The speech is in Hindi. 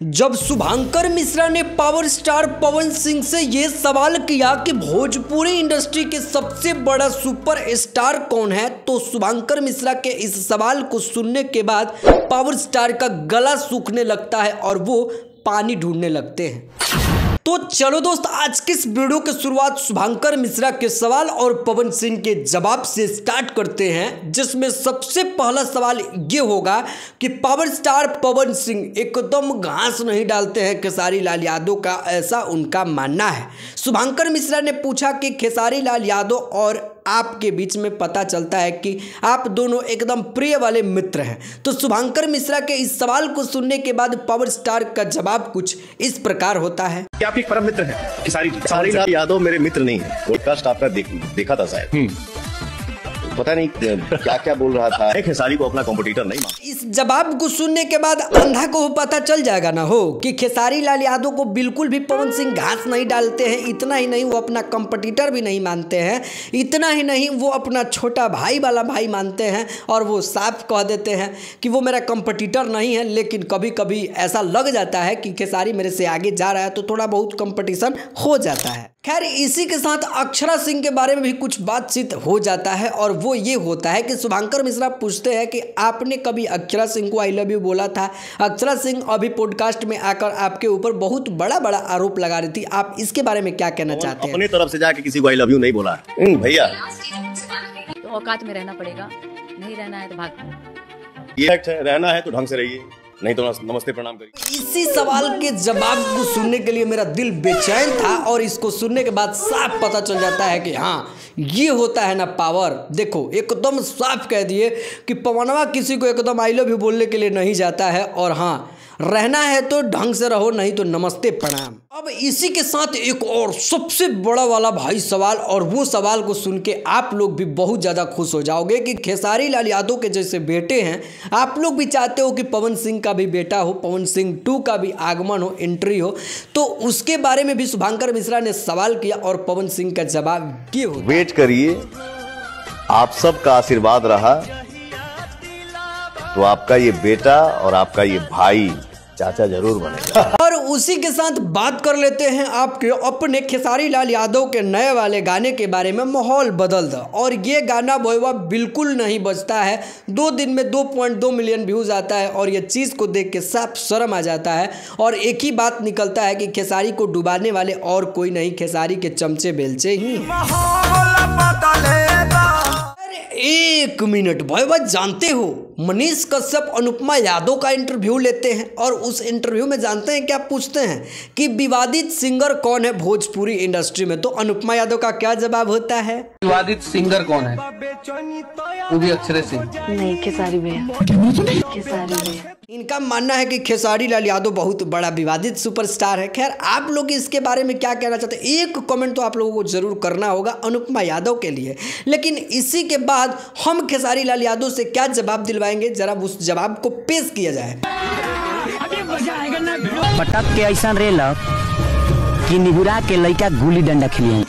जब शुभंकर मिश्रा ने पावर स्टार पवन सिंह से ये सवाल किया कि भोजपुरी इंडस्ट्री के सबसे बड़ा सुपर स्टार कौन है, तो शुभंकर मिश्रा के इस सवाल को सुनने के बाद पावर स्टार का गला सूखने लगता है और वो पानी ढूंढने लगते हैं। तो चलो दोस्त, आज की इस वीडियो की शुरुआत शुभंकर मिश्रा के सवाल और पवन सिंह के जवाब से स्टार्ट करते हैं, जिसमें सबसे पहला सवाल ये होगा कि पावर स्टार पवन सिंह एकदम घास नहीं डालते हैं खेसारी लाल यादव का, ऐसा उनका मानना है। शुभंकर मिश्रा ने पूछा कि खेसारी लाल यादव और आपके बीच में पता चलता है कि आप दोनों एकदम प्रिय वाले मित्र हैं। तो शुभंकर मिश्रा के इस सवाल को सुनने के बाद पावर स्टार का जवाब कुछ इस प्रकार होता है। क्या आप एक परम मित्र हैं खेसारी लाल यादव? मेरे मित्र नहीं है। पॉडकास्ट आपका देखा था शायद, पता नहीं क्या क्या बोल रहा था। खेसारी को अपना कॉम्पिटिटर नहीं मानता। इस जवाब को सुनने के बाद अंधा को पता चल जाएगा ना हो कि खेसारी लाल यादव को बिल्कुल भी पवन सिंह घास नहीं डालते हैं। इतना ही नहीं, वो अपना कॉम्पिटिटर भी नहीं मानते हैं। इतना ही नहीं, वो अपना छोटा भाई वाला भाई मानते हैं और वो साफ कह देते हैं कि वो मेरा कॉम्पिटिटर नहीं है, लेकिन कभी कभी ऐसा लग जाता है कि खेसारी मेरे से आगे जा रहा है तो थोड़ा बहुत कंपटीशन हो जाता है। खैर, इसी के साथ अक्षरा सिंह के बारे में भी कुछ बातचीत हो जाता है और वो ये होता है कि शुभंकर मिश्रा पूछते हैं कि आपने कभी अक्षरा सिंह को आई लव यू बोला था? अक्षरा सिंह अभी पॉडकास्ट में आकर आपके ऊपर बहुत बड़ा बड़ा आरोप लगा रही थी, आप इसके बारे में क्या कहना चाहते हैं? अपनी तरफ से जाके किसी को आई लव यू नहीं बोला भैया। तो औकात में रहना पड़ेगा, नहीं रहना है तो भाग। ये फैक्ट है, रहना है तो ढंग से रहिए, नहीं तो नमस्ते प्रणाम करिए। इसी सवाल के जवाब को सुनने के लिए मेरा दिल बेचैन था और इसको सुनने के बाद साफ पता चल जाता है कि हाँ, ये होता है ना पावर। देखो, एकदम साफ कह दिए कि पवनवा किसी को एकदम आई लव यू बोलने के लिए नहीं जाता है, और हाँ, रहना है तो ढंग से रहो, नहीं तो नमस्ते प्रणाम। अब इसी के साथ एक और सबसे बड़ा वाला भाई सवाल, और वो सवाल को सुन के आप लोग भी बहुत ज़्यादा खुश हो जाओगे कि खेसारी लाल यादव के जैसे बेटे हैं, आप लोग भी चाहते हो कि पवन सिंह का भी बेटा हो, पवन सिंह 2 का भी आगमन हो, एंट्री हो। तो उसके बारे में भी शुभंकर मिश्रा ने सवाल किया और पवन सिंह का जवाब ये हो। वेट करिए, आप सबका आशीर्वाद रहा तो आपका ये बेटा और आपका ये भाई चाचा जरूर बनेगा। और उसी के साथ बात कर लेते हैं आपके अपने खेसारी लाल यादव के नए वाले गाने के बारे में, माहौल बदल दो। और ये गाना भोयवा बिल्कुल नहीं बजता है, 2 दिन में 2.2 मिलियन व्यूज आता है और ये चीज़ को देख के साफ शर्म आ जाता है। और एक ही बात निकलता है कि खेसारी को डुबाने वाले और कोई नहीं, खेसारी के चमचे बेलचे ही हैं। एक मिनट भोयवा, जानते हो मनीष कश्यप अनुपमा यादव का इंटरव्यू लेते हैं और उस इंटरव्यू में जानते हैं क्या पूछते हैं कि विवादित सिंगर कौन है भोजपुरी इंडस्ट्री में? तो अनुपमा यादव का क्या जवाब होता है? विवादित सिंगर कौन है? वो भी अक्षरा सिंह नहीं, खेसारी भैया। खेसारी भैया। इनका मानना है कि खेसारी लाल यादव बहुत बड़ा विवादित सुपरस्टार है। खैर, आप लोग इसके बारे में क्या कहना चाहते हैं? एक कमेंट तो आप लोगों को जरूर करना होगा अनुपमा यादव के लिए। लेकिन इसी के बाद हम खेसारी लाल यादव से क्या जवाब दिलवाएंगे, जरा उस जवाब को पेश किया जाए। पटक के ऐसा रेल कि निहुरा के लड़का गुल्ली डंडा खेलिए।